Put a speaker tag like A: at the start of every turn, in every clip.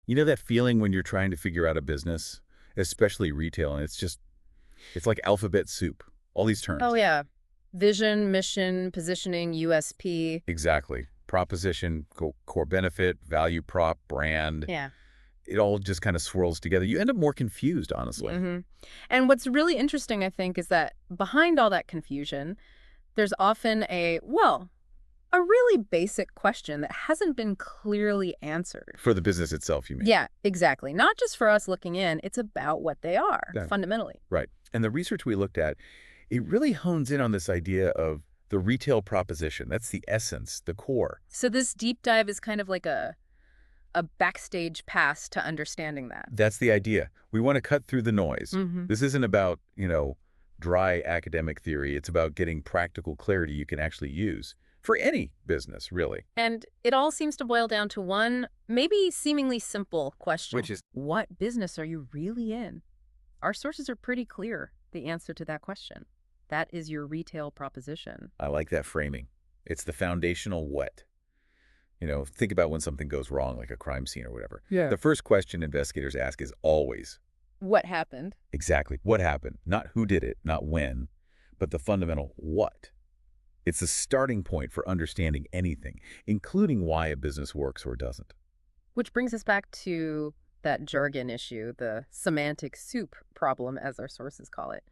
A: You know that feeling when you're trying to figure out a business, especially retail, and it's like alphabet soup, all these
B: Oh,
A: terms.
B: yeah. Vision, mission, positioning, USP.
A: Exactly. Proposition, core benefit, value prop, brand.
B: Yeah.
A: It all just kind of swirls together. You end up more confused, honestly.
B: hmm And what's really interesting, I think, is that behind all that confusion, there's often a really basic question that hasn't been clearly answered.
A: For the business itself, you mean?
B: Yeah, exactly. Not just for us looking in, it's about what they are,
A: Yeah.
B: fundamentally.
A: Right. And the research we looked at, it really hones in on this idea of the retail proposition. That's the essence, the core.
B: So this deep dive is kind of like a backstage pass to understanding that.
A: That's the idea. We want to cut through the noise.
B: hmm
A: This isn't about, dry academic theory. It's about getting practical clarity you can actually use for any business, really.
B: And it all seems to boil down to one, maybe seemingly simple question.
A: Which is,
B: What business are you really in? Our sources are pretty clear, the answer to that question. That is your retail proposition.
A: I like that framing. It's the foundational what. Think about when something goes wrong, like a crime scene or whatever.
B: Yeah.
A: The first question investigators ask is always,
B: What happened?
A: exactly, what happened? Not who did it, not when, but the fundamental what. It's the starting point for understanding anything, including why a business works or doesn't.
B: Which brings us back to that jargon issue, the semantic soup problem, as our sources call it.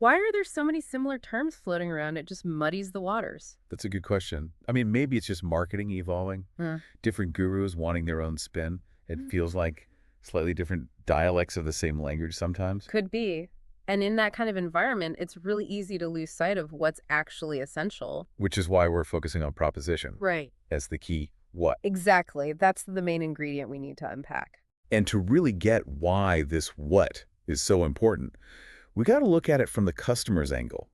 B: Why are there so many similar terms floating around? It just muddies the waters.
A: That's a good question. I mean, maybe it's just marketing evolving,
B: Hmm.
A: different gurus wanting their own spin. It feels like slightly different dialects of the same language sometimes.
B: Could be. And in that kind of environment, it's really easy to lose sight of what's actually essential.
A: Which is why we're focusing on proposition
B: Right.
A: as the key what.
B: Exactly. That's the main ingredient we need to unpack.
A: And to really get why this what is so important, we got to look at it from the customer's angle.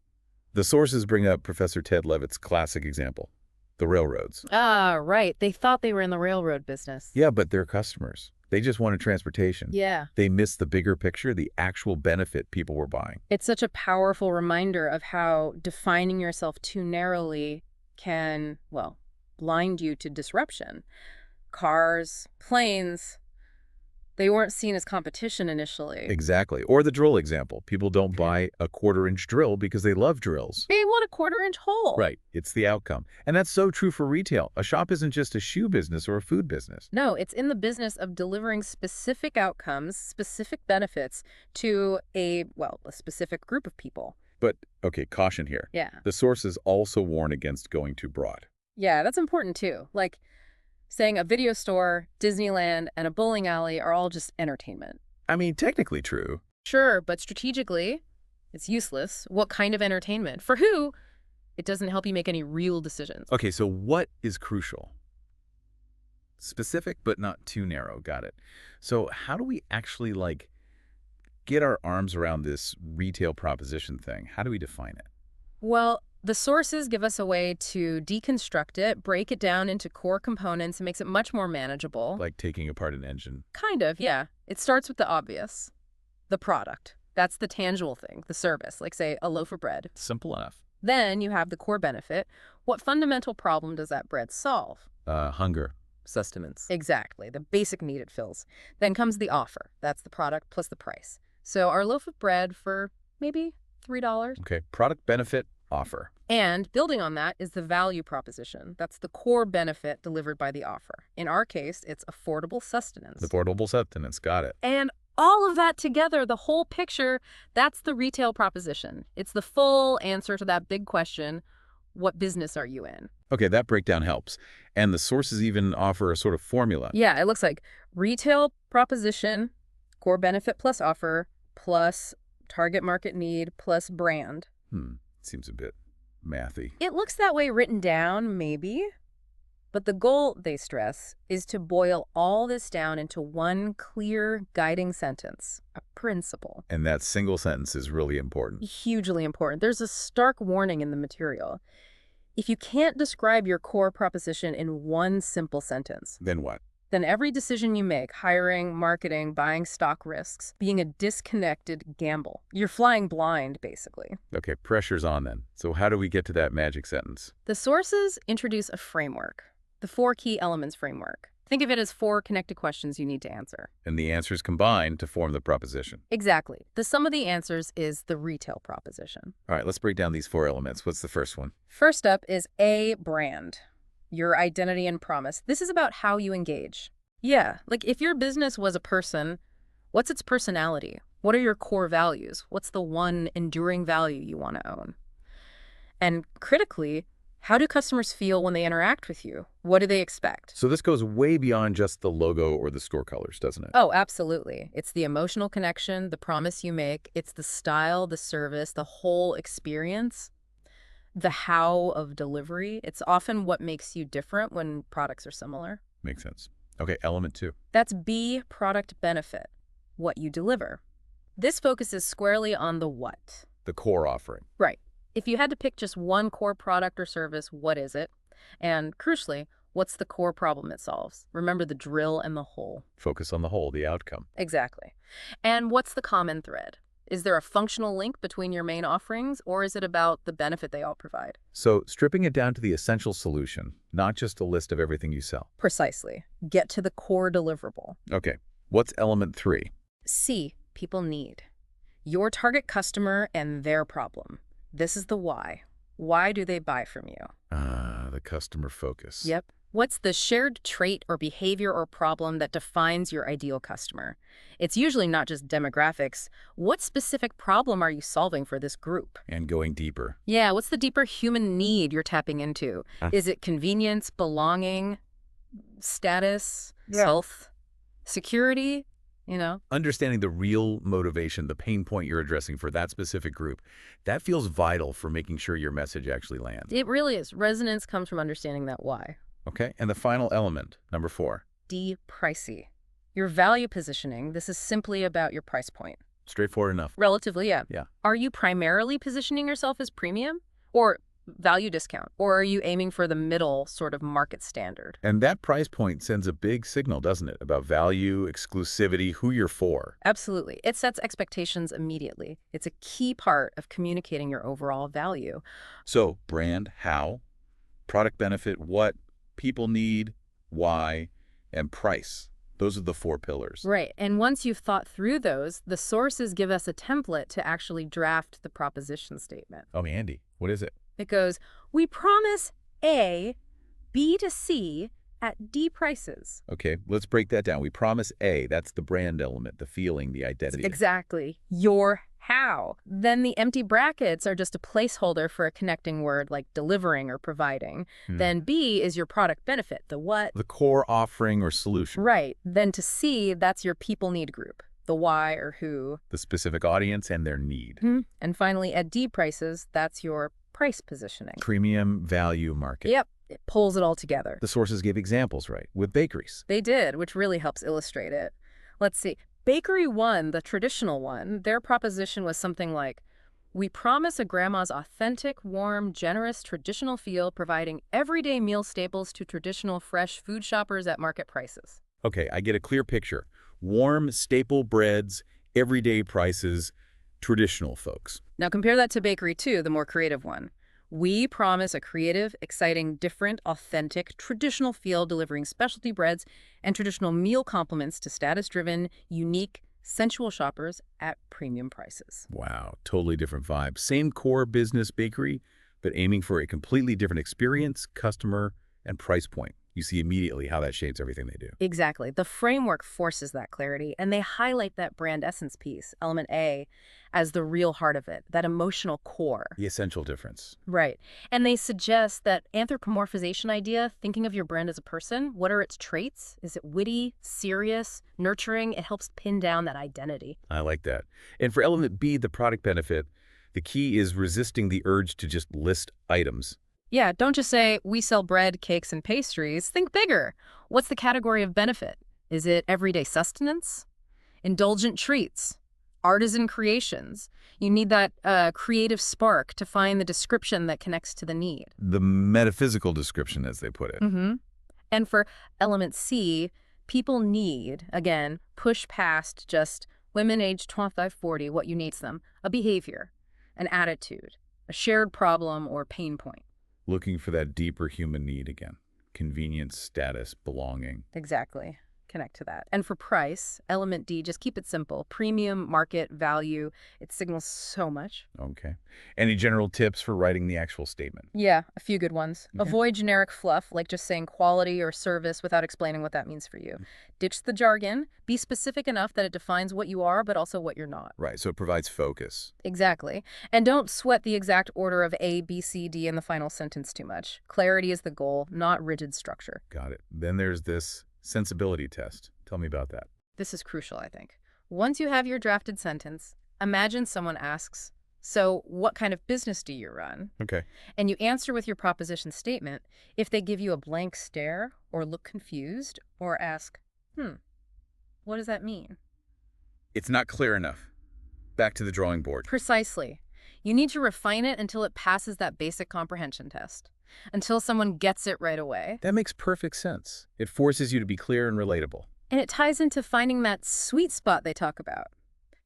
A: The sources bring up Professor Ted Levitt's classic example, the railroads.
B: Ah, right. They thought they were in the railroad business.
A: Yeah, but they're customers. They just wanted transportation.
B: Yeah.
A: They missed the bigger picture, the actual benefit people were buying.
B: It's such a powerful reminder of how defining yourself too narrowly can, blind you to disruption. Cars, planes, they weren't seen as competition initially.
A: Exactly. Or the drill example. People don't buy a quarter-inch drill because they love drills.
B: They want a quarter-inch hole.
A: Right. It's the outcome. And that's so true for retail. A shop isn't just a shoe business or a food business.
B: No, it's in the business of delivering specific outcomes, specific benefits to a specific group of people.
A: But, okay, caution here.
B: Yeah.
A: The sources also warn against going too broad.
B: Yeah, that's important too. Like saying a video store, Disneyland, and a bowling alley are all just entertainment.
A: I mean, technically true.
B: Sure, but strategically, it's useless. What kind of entertainment? For who? It doesn't help you make any real decisions.
A: Okay, so what is crucial? Specific, but not too narrow. Got it. So how do we actually, get our arms around this retail proposition thing? How do we define it?
B: Well, the sources give us a way to deconstruct it, break it down into core components. It makes it much more manageable.
A: Like taking apart an engine.
B: Kind of, yeah. It starts with the obvious, the product. That's the tangible thing, the service, like, say, a loaf of bread.
A: Simple enough.
B: Then you have the core benefit. What fundamental problem does that bread solve?
A: Hunger.
B: Sustenance. Exactly, the basic need it fills. Then comes the offer. That's the product plus the price. So our loaf of bread for maybe $3.
A: Okay, product benefit offer.
B: And building on that is the value proposition. That's the core benefit delivered by the offer. In our case, it's affordable sustenance.
A: The portable sustenance. Got it.
B: And all of that together, the whole picture, that's the retail proposition. It's the full answer to that big question, what business are you in?
A: Okay, that breakdown helps. And the sources even offer a sort of formula.
B: Yeah, it looks like retail proposition, core benefit plus offer, plus target market need, plus brand.
A: Seems a bit mathy.
B: It looks that way written down, maybe. But the goal, they stress, is to boil all this down into one clear guiding sentence, a principle.
A: And that single sentence is really important.
B: Hugely important. There's a stark warning in the material. If you can't describe your core proposition in one simple sentence,
A: Then what?
B: then every decision you make, hiring, marketing, buying stock risks, being a disconnected gamble. You're flying blind, basically.
A: Okay, pressure's on then. So how do we get to that magic sentence?
B: The sources introduce a framework, the 4 key elements framework. Think of it as 4 connected questions you need to answer.
A: And the answers combine to form the proposition.
B: Exactly. The sum of the answers is the retail proposition.
A: All right, let's break down these 4 elements. What's the first one?
B: First up is A, brand. Your identity and promise. This is about how you engage. Yeah, like if your business was a person, what's its personality? What are your core values? What's the one enduring value you want to own? And critically, how do customers feel when they interact with you? What do they expect?
A: So this goes way beyond just the logo or the store colors, doesn't it?
B: Oh, absolutely. It's the emotional connection, the promise you make. It's the style, the service, the whole experience, the how of delivery. It's often what makes you different when products are similar.
A: Makes sense. Okay, element 2.
B: That's B, product benefit, what you deliver. This focuses squarely on the what.
A: The core offering.
B: Right. If you had to pick just one core product or service, what is it? And crucially, what's the core problem it solves? Remember the drill and the whole.
A: Focus on the whole, the outcome.
B: Exactly. And what's the common thread? Is there a functional link between your main offerings, or is it about the benefit they all provide?
A: So stripping it down to the essential solution, not just a list of everything you sell.
B: Precisely. Get to the core deliverable.
A: Okay, what's element 3?
B: C, people need. Your target customer and their problem. This is the why. Why do they buy from you?
A: The customer focus.
B: Yep. What's the shared trait or behavior or problem that defines your ideal customer? It's usually not just demographics. What specific problem are you solving for this group?
A: And going deeper.
B: Yeah, what's the deeper human need you're tapping into? Is it convenience, belonging, status, health, security?
A: Understanding the real motivation, the pain point you're addressing for that specific group, that feels vital for making sure your message actually lands.
B: It really is. Resonance comes from understanding that why.
A: Okay, and the final element, number 4.
B: D, pricey. Your value positioning, this is simply about your price point.
A: Straightforward enough.
B: Relatively, yeah.
A: Yeah.
B: Are you primarily positioning yourself as premium or value discount? Or are you aiming for the middle sort of market standard?
A: And that price point sends a big signal, doesn't it? About value, exclusivity, who you're for.
B: Absolutely. It sets expectations immediately. It's a key part of communicating your overall value.
A: So brand, how, product benefit, what, people need, why, and price. Those are the 4 pillars.
B: Right. And once you've thought through those, the sources give us a template to actually draft the proposition statement.
A: Oh, Andy, what is it?
B: It goes, we promise A, B to C at D prices.
A: Okay, let's break that down. We promise A, that's the brand element, the feeling, the identity.
B: Exactly. Your how. Then the empty brackets are just a placeholder for a connecting word like delivering or providing. Then B is your product benefit, the what.
A: The core offering or solution.
B: Right. Then to C, that's your people need group, the why or who.
A: The specific audience and their need.
B: And finally, at D prices, that's your price positioning.
A: Premium value market.
B: Yep. It pulls it all together.
A: The sources give examples, right? With bakeries.
B: They did, which really helps illustrate it. Let's see. Bakery 1, the traditional one, their proposition was something like, we promise a grandma's authentic, warm, generous, traditional feel, providing everyday meal staples to traditional fresh food shoppers at market prices.
A: Okay, I get a clear picture. Warm, staple breads, everyday prices, traditional folks.
B: Now compare that to Bakery 2, the more creative one. We promise a creative, exciting, different, authentic, traditional feel, delivering specialty breads and traditional meal complements to status-driven, unique, sensual shoppers at premium prices.
A: Wow, totally different vibe. Same core business bakery, but aiming for a completely different experience, customer, and price point. You see immediately how that shapes everything they do.
B: Exactly. The framework forces that clarity, and they highlight that brand essence piece, element A, as the real heart of it, that emotional core.
A: The essential difference.
B: Right. And they suggest that anthropomorphization idea, thinking of your brand as a person, what are its traits? Is it witty, serious, nurturing? It helps pin down that identity.
A: I like that. And for element B, the product benefit, the key is resisting the urge to just list items.
B: Yeah, don't just say, we sell bread, cakes, and pastries. Think bigger. What's the category of benefit? Is it everyday sustenance? Indulgent treats? Artisan creations? You need that creative spark to find the description that connects to the need.
A: The metaphysical description, as they put it.
B: And for element C, people need, again, push past just women aged 25-40, what unites them, a behavior, an attitude, a shared problem or pain point.
A: Looking for that deeper human need again. convenience, status, belonging.
B: Exactly. Connect to that. And for price, element D, just keep it simple. Premium, market, value. It signals so much.
A: Okay. Any general tips for writing the actual statement?
B: Yeah, a few good ones.
A: Okay.
B: Avoid generic fluff, like just saying quality or service without explaining what that means for you. Ditch the jargon. Be specific enough that it defines what you are, but also what you're not.
A: Right, so it provides focus.
B: Exactly. And don't sweat the exact order of A, B, C, D in the final sentence too much. Clarity is the goal, not rigid structure.
A: Got it. Then there's this sensibility test. Tell me about that.
B: This is crucial, I think. Once you have your drafted sentence, imagine someone asks, "So, what kind of business do you run?"
A: Okay.
B: And you answer with your proposition statement. If they give you a blank stare or look confused or ask, what does that mean?
A: It's not clear enough. Back to the drawing board.
B: Precisely. You need to refine it until it passes that basic comprehension test, until someone gets it right away.
A: That makes perfect sense. It forces you to be clear and relatable.
B: And it ties into finding that sweet spot they talk about.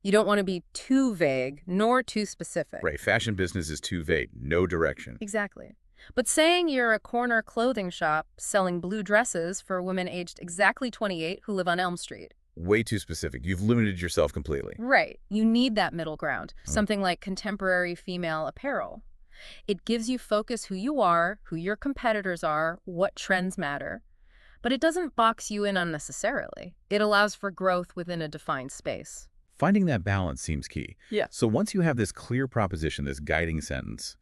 B: You don't want to be too vague nor too specific.
A: Right, fashion business is too vague. No direction.
B: Exactly. But saying you're a corner clothing shop selling blue dresses for women aged exactly 28 who live on Elm Street.
A: Way too specific. You've limited yourself completely.
B: Right. You need that middle ground, something like contemporary female apparel. It gives you focus who you are, who your competitors are, what trends matter. But it doesn't box you in unnecessarily. It allows for growth within a defined space.
A: Finding that balance seems key.
B: Yeah.
A: So once you have this clear proposition, this guiding sentence,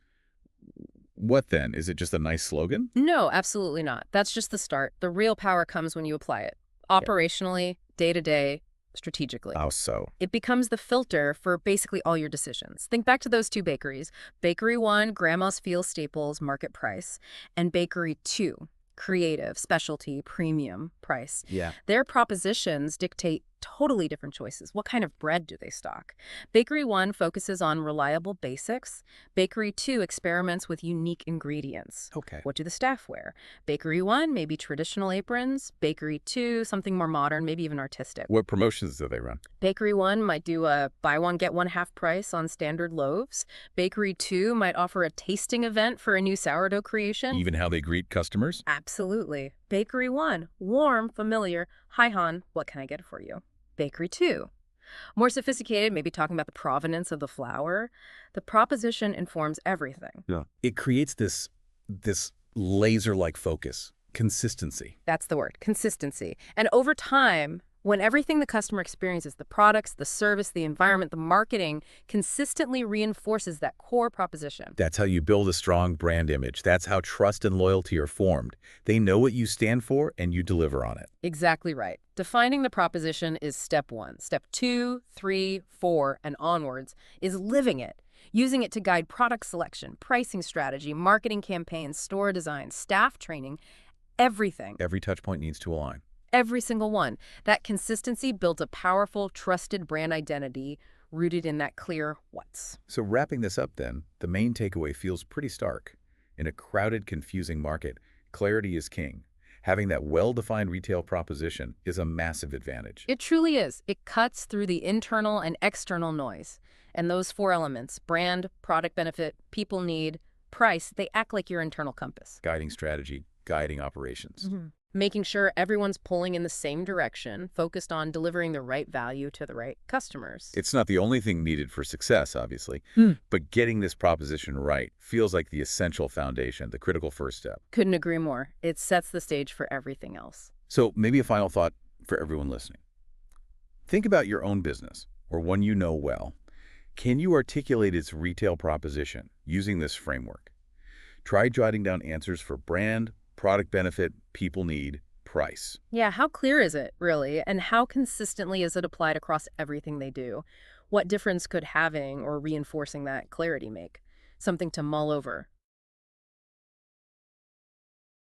A: what then? Is it just a nice slogan?
B: No, absolutely not. That's just the start. The real power comes when you apply it. Operationally, day-to-day, strategically.
A: How so?
B: It becomes the filter for basically all your decisions. Think back to those two bakeries. Bakery 1, Grandma's Feel Staples, market price, and Bakery 2, creative, specialty, premium, price.
A: Yeah.
B: Their propositions dictate totally different choices. What kind of bread do they stock? Bakery 1 focuses on reliable basics. Bakery 2 experiments with unique ingredients.
A: Okay.
B: What do the staff wear? Bakery 1, maybe traditional aprons. Bakery 2, something more modern, maybe even artistic.
A: What promotions do they run?
B: Bakery 1 might do a buy one, get one half price on standard loaves. Bakery 2 might offer a tasting event for a new sourdough creation.
A: Even how they greet customers?
B: Absolutely. Bakery 1, warm, familiar. Hi, hon, what can I get for you? Bakery 2, more sophisticated, maybe talking about the provenance of the flour. The proposition informs everything.
A: Yeah. It creates this laser-like focus, consistency.
B: That's the word, consistency. And over time, when everything the customer experiences, the products, the service, the environment, the marketing, consistently reinforces that core proposition.
A: That's how you build a strong brand image. That's how trust and loyalty are formed. They know what you stand for, and you deliver on it.
B: Exactly right. Defining the proposition is step 1. Step 2, 3, 4, and onwards is living it. Using it to guide product selection, pricing strategy, marketing campaigns, store design, staff training, everything.
A: Every touch point needs to align.
B: Every single one. That consistency builds a powerful, trusted brand identity rooted in that clear what's.
A: So wrapping this up then, the main takeaway feels pretty stark. In a crowded, confusing market, clarity is king. Having that well-defined retail proposition is a massive advantage.
B: It truly is. It cuts through the internal and external noise. And those 4 elements, brand, product benefit, people need, price, they act like your internal compass.
A: Guiding strategy, guiding operations.
B: Making sure everyone's pulling in the same direction, focused on delivering the right value to the right customers.
A: It's not the only thing needed for success, obviously, but getting this proposition right feels like the essential foundation, the critical first step.
B: Couldn't agree more. It sets the stage for everything else.
A: So maybe a final thought for everyone listening. Think about your own business, or one you know well. Can you articulate its retail proposition using this framework? Try jotting down answers for brand, product benefit, people need, price.
B: Yeah, how clear is it, really? And how consistently is it applied across everything they do? What difference could having or reinforcing that clarity make? Something to mull over.